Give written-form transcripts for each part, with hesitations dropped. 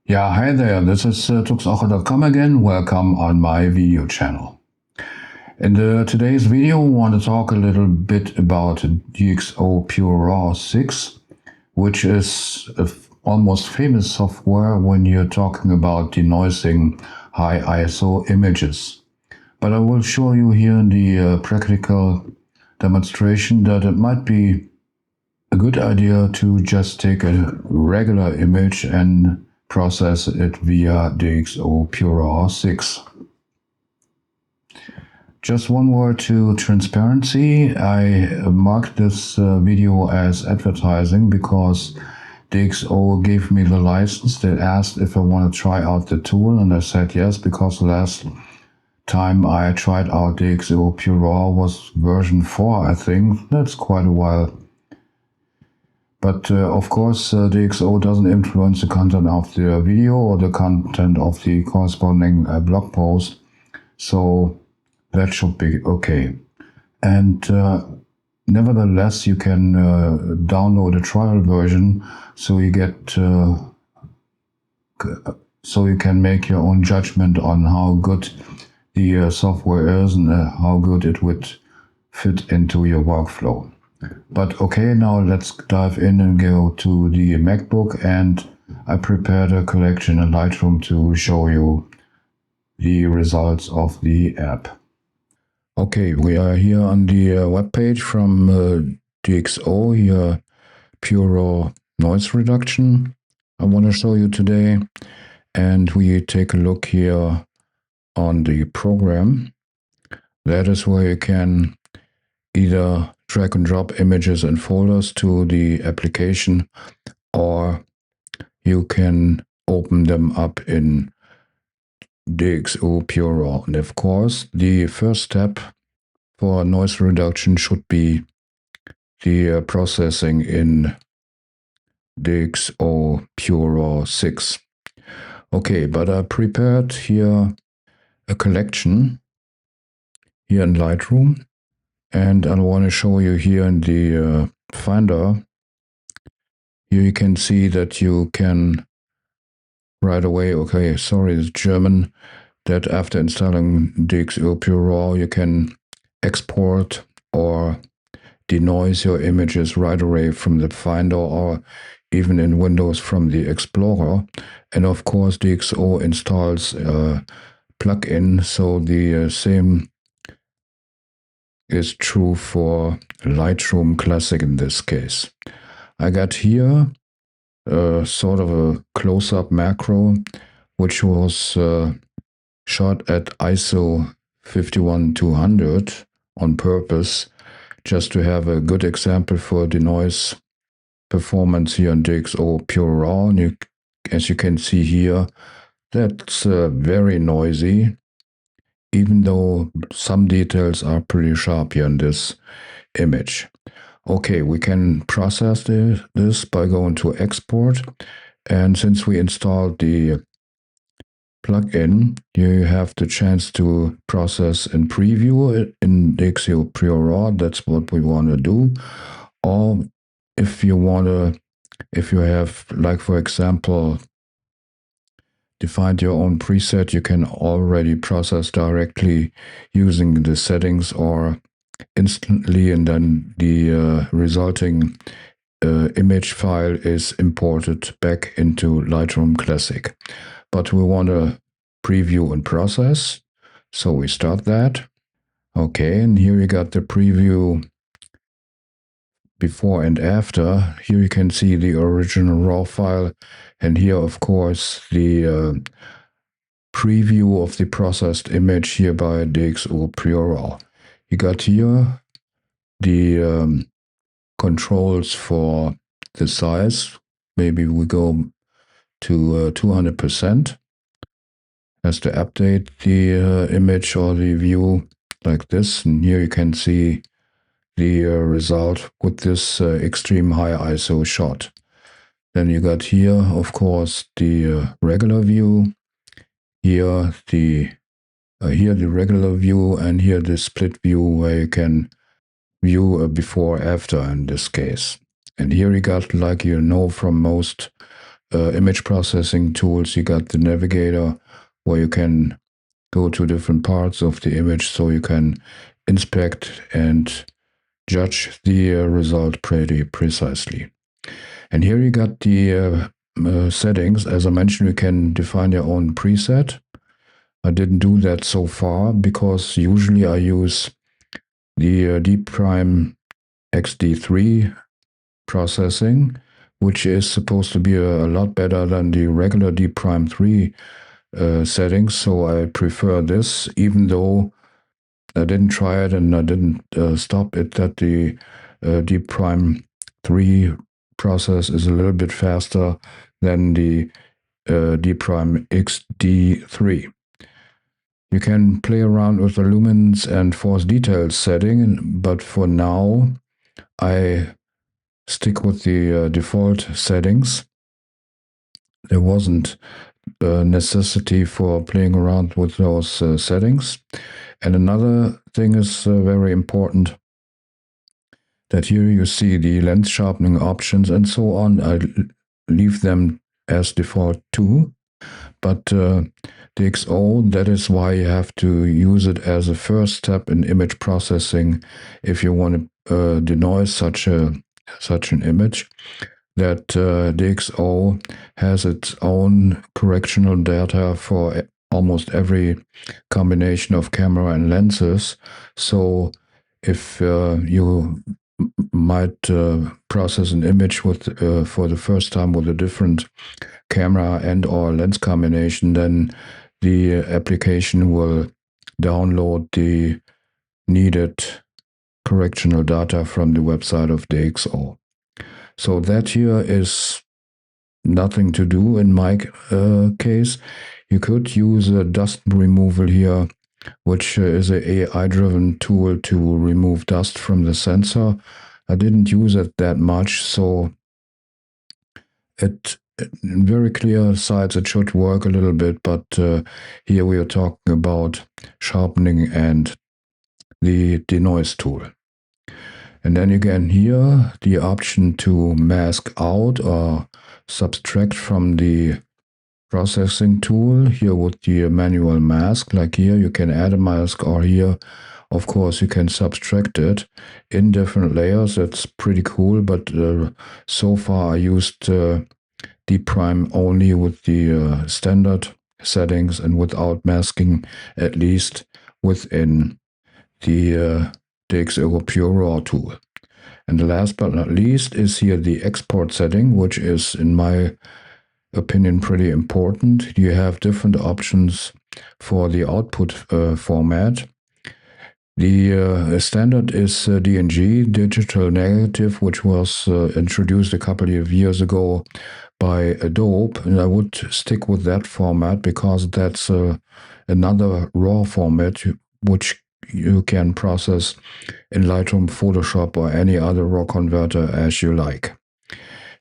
Yeah, hi there, this is DxO again. Welcome on my video channel. In today's video, I want to talk a little bit about DxO PureRAW 6, which is almost famous software when you're talking about denoising high ISO images. But I will show you here in the practical demonstration that it might be a good idea to just take a regular image and process it via DxO PureRAW 6. Just one word to transparency. I marked this video as advertising because DxO gave me the license. They asked if I want to try out the tool, and I said yes, because last time I tried out DxO PureRAW was version 4, I think. That's quite a while. But of course, DxO doesn't influence the content of the video or the content of the corresponding blog post, so that should be okay. And nevertheless, you can download a trial version, so you get so you can make your own judgment on how good the software is and how good it would fit into your workflow. But okay, now let's dive in and go to the MacBook, and I prepared a collection in Lightroom to show you the results of the app. Okay, we are here on the web page from DxO, here PureRAW noise reduction I want to show you today, and we take a look here on the program. That is where you can either drag and drop images and folders to the application, or you can open them up in DxO PureRAW. And of course, the first step for noise reduction should be the processing in DxO PureRAW 6. Okay, but I prepared here a collection here in Lightroom, and I want to show you here in the Finder. Here you can see that you can right away, okay, sorry, it's German, that after installing DxO PureRAW, you can export or denoise your images right away from the Finder, or even in Windows from the Explorer. And of course, DxO installs a plugin, so the same is true for Lightroom Classic in this case. I got here sort of a close-up macro, which was shot at ISO 51200 on purpose, just to have a good example for denoise performance here on DxO PureRAW. And as you can see here, that's very noisy, even though some details are pretty sharp here in this image. Okay, we can process this by going to export, and since we installed the plugin, you have the chance to process and preview it in DxO PureRAW. That's what we want to do. Or if you have, like for example, defined your own preset, you can already process directly using the settings or instantly, and then the resulting image file is imported back into Lightroom Classic. But we want to preview and process, so we start that. Okay, and here you got the preview before and after. Here you can see the original RAW file, and here of course the preview of the processed image here by DxO PureRAW. You got here the controls for the size. Maybe we go to 200%. Has to update the image or the view like this, and here you can see the result with this extreme high ISO shot. Then you got here, of course, the regular view. Here the regular view, and here the split view where you can view a before after in this case. And here you got, like you know from most image processing tools. You got the navigator where you can go to different parts of the image so you can inspect and judge the result pretty precisely. And here you got the settings. As I mentioned, you can define your own preset. I didn't do that so far because usually I use the D'Prime XD3 processing, which is supposed to be a lot better than the regular D'Prime 3 settings. So I prefer this, even though I didn't try it and I didn't stop it, that the D'Prime 3 process is a little bit faster than the D'Prime XD3. You can play around with the lumens and force details setting, but for now I stick with the default settings. There wasn't a necessity for playing around with those settings. And another thing is very important, that here you see the lens sharpening options and so on. I leave them as default too. But DxO, that is why you have to use it as a first step in image processing if you want to denoise such an image. That DxO has its own correctional data for almost every combination of camera and lenses. So if you might process an image with for the first time with a different camera and or lens combination, then the application will download the needed correctional data from the website of DxO. So that here is nothing to do in my case. You could use a dust removal here, which is an AI-driven tool to remove dust from the sensor. I didn't use it that much, so in very clear sides it should work a little bit, but here we are talking about sharpening and the denoise tool. And then again here, the option to mask out or subtract from the processing tool, here with the manual mask, like here you can add a mask, or here of course you can subtract it in different layers. That's pretty cool, but so far I used D'Prime only with the standard settings and without masking, at least within the DxO PureRAW tool. And the last but not least is here the export setting, which is, in my opinion, pretty important. You have different options for the output format. The standard is DNG, digital negative, which was introduced a couple of years ago by Adobe, and I would stick with that format because that's another RAW format which you can process in Lightroom, Photoshop, or any other RAW converter as you like.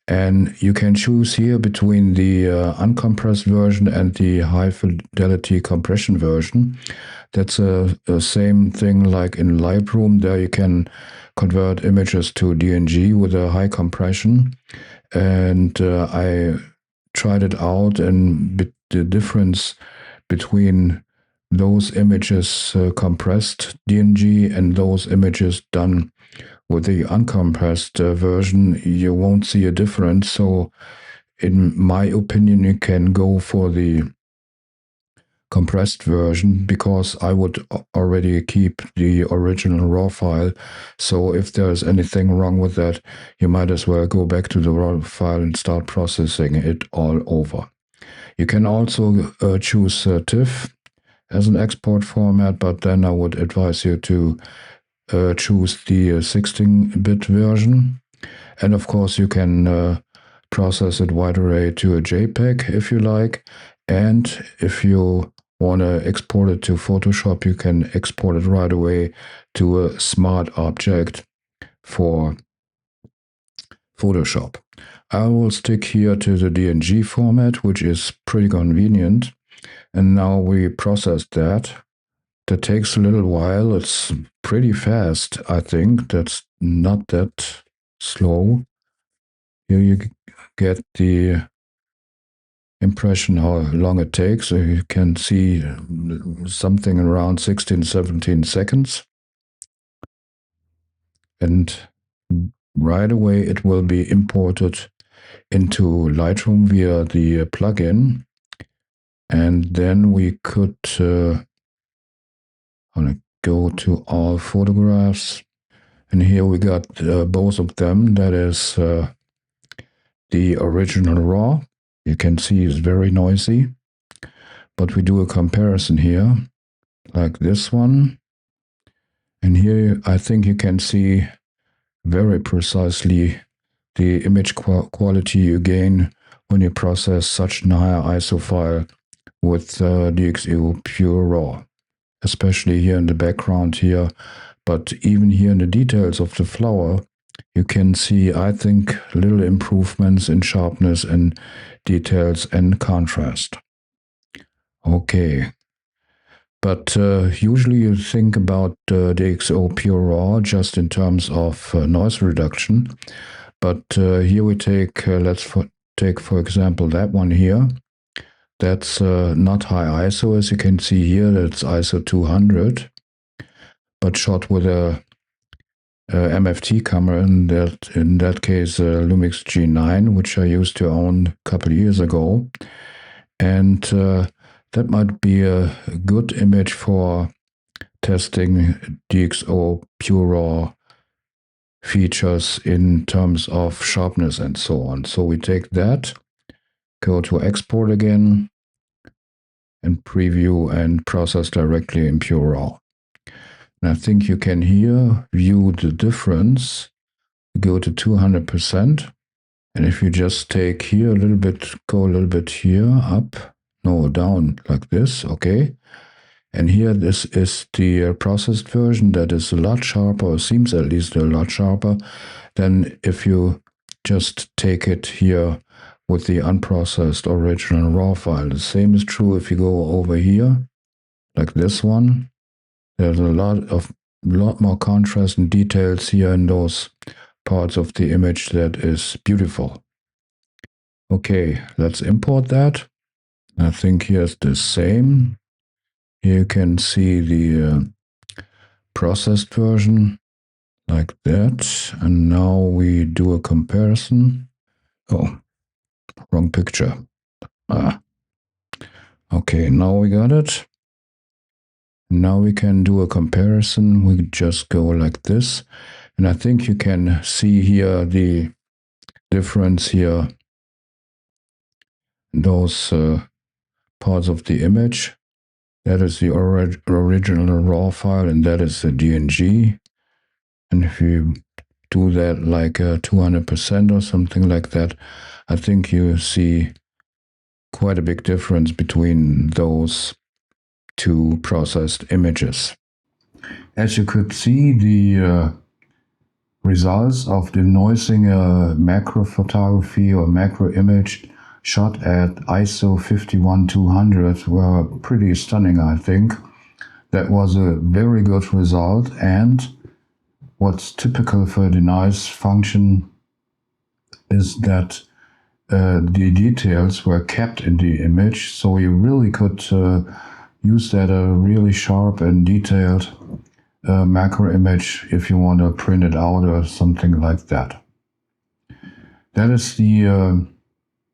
And you can choose here between the uncompressed version and the high fidelity compression version. That's a same thing like in Lightroom. There you can convert images to DNG with a high compression. And I tried it out, and the difference between those images compressed DNG and those images done with the uncompressed version, you won't see a difference. So in my opinion, you can go for the compressed version, because I would already keep the original RAW file. So if there's anything wrong with that, you might as well go back to the RAW file and start processing it all over. You can also choose TIFF as an export format, but then I would advise you to choose the 16-bit version. And of course you can process it wide array to a JPEG if you like. And if you want to export it to Photoshop, you can export it right away to a smart object for Photoshop. I will stick here to the DNG format, which is pretty convenient. And now we process that. That takes a little while. It's pretty fast, I think. That's not that slow. Here you get the impression how long it takes. So you can see something around 16-17 seconds. And right away it will be imported into Lightroom via the plugin. And then we could go to all photographs. And here we got both of them. That is the original RAW. You can see it's very noisy. But we do a comparison here, like this one. And here I think you can see very precisely the image quality you gain when you process such a higher ISO file with DxO PureRAW, especially here in the background here. But even here in the details of the flower, you can see, I think, little improvements in sharpness and details and contrast. Okay. But usually you think about DxO PureRAW just in terms of noise reduction. But here we take, take for example that one here. That's not high ISO, as you can see here. That's ISO 200, but shot with a MFT camera. In that case, Lumix G9, which I used to own a couple of years ago, and that might be a good image for testing DxO PureRAW features in terms of sharpness and so on. So we take that, go to export again, and preview and process directly in PureRAW. And I think you can here view the difference. Go to 200%. And if you just take here a little bit, go a little bit here, up, no, down, like this, okay. And here this is the processed version that is a lot sharper, or seems at least a lot sharper than if you just take it here with the unprocessed original RAW file. The same is true if you go over here, like this one. There's a lot more contrast and details here in those parts of the image that is beautiful. Okay, let's import that. I think here's the same. Here you can see the processed version like that. And now we do a comparison. Oh, wrong picture. Okay, now we got it. Now we can do a comparison. We just go like this. And I think you can see here the difference here. Those parts of the image. That is the original RAW file, and that is the DNG. And if you do that like 200% or something like that, I think you see quite a big difference between those two processed images. As you could see, the results of denoising a macro photography or macro image shot at ISO 51200 were pretty stunning, I think. That was a very good result, and what's typical for the denoise function is that the details were kept in the image, so you really could use that really sharp and detailed macro image if you want to print it out or something like that. That is the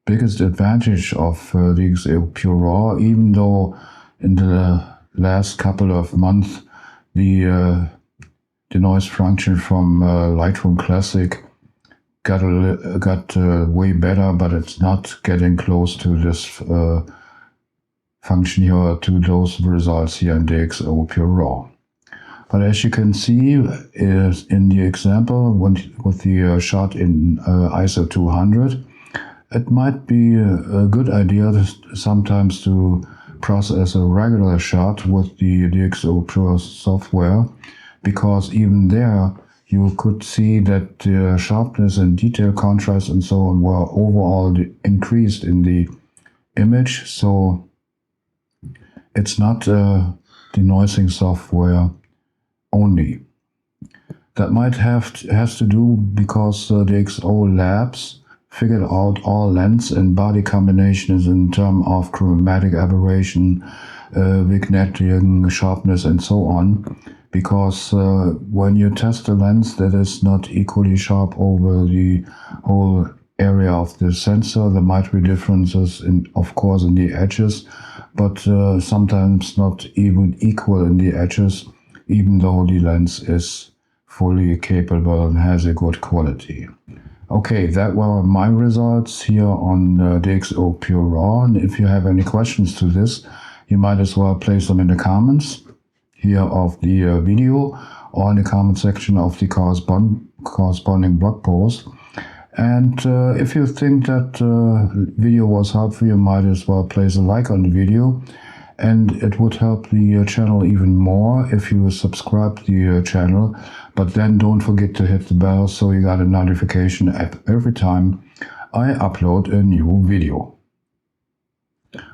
biggest advantage of DxO PureRAW, even though in the last couple of months the denoise function from Lightroom Classic got way better, but it's not getting close to this function here, to those results here in DxO PureRAW. But as you can see is in the example with the shot in ISO 200, it might be a good idea sometimes to process a regular shot with the DxO Pro software, because even there you could see that the sharpness and detail contrast and so on were overall increased in the image. So it's not a denoising software only. That might has to do because DxO Labs figured out all lens and body combinations in terms of chromatic aberration, vignetting, sharpness, and so on. Because when you test a lens that is not equally sharp over the whole area of the sensor, there might be differences, of course, in the edges, but sometimes not even equal in the edges, even though the lens is fully capable and has a good quality. Okay, that were my results here on DxO PureRAW, and if you have any questions to this, you might as well place them in the comments here of the video or in the comment section of the corresponding blog post. And if you think that video was helpful, you might as well place a like on the video, and it would help the channel even more if you subscribe to the channel. But then don't forget to hit the bell so you got a notification every time I upload a new video.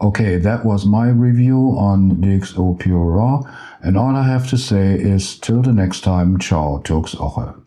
Okay, that was my review on DxO PureRAW, and all I have to say is till the next time, ciao, Tux Oche.